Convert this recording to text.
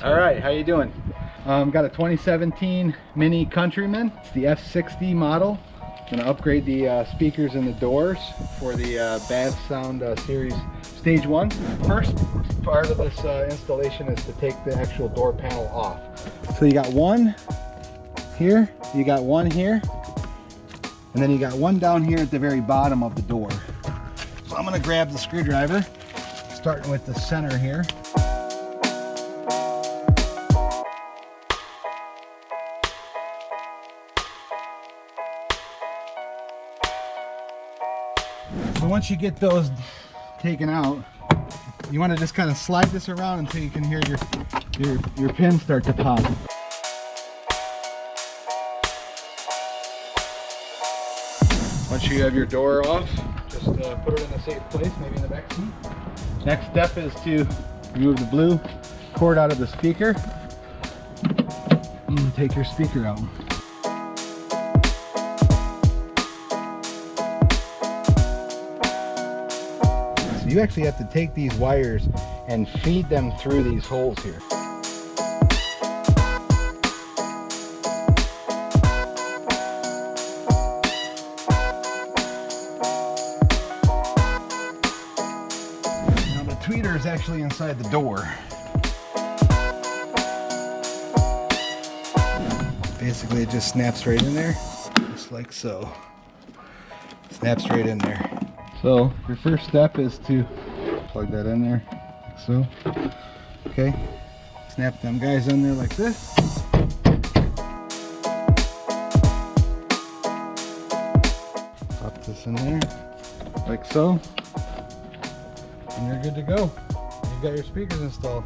All right, how you doing? Got a 2017 Mini Countryman. It's the F60 model. Gonna upgrade the speakers and the doors for the Bavsound series stage 1. First part of this installation is to take the actual door panel off. So you got one here, you got one here, and then you got one down here at the very bottom of the door. So I'm gonna grab the screwdriver, starting with the center here. So once you get those taken out, you want to just kind of slide this around until you can hear your pin start to pop. Once you have your door off, just put it in a safe place, maybe in the back seat. Next step is to remove the blue cord out of the speaker and take your speaker out. You actually have to take these wires and feed them through these holes here. Now the tweeter is actually inside the door. Basically it just snaps right in there, just like so. Snaps right in there. So your first step is to plug that in there, like so. Okay, snap them guys in there like this. Pop this in there, like so. And you're good to go. You've got your speakers installed.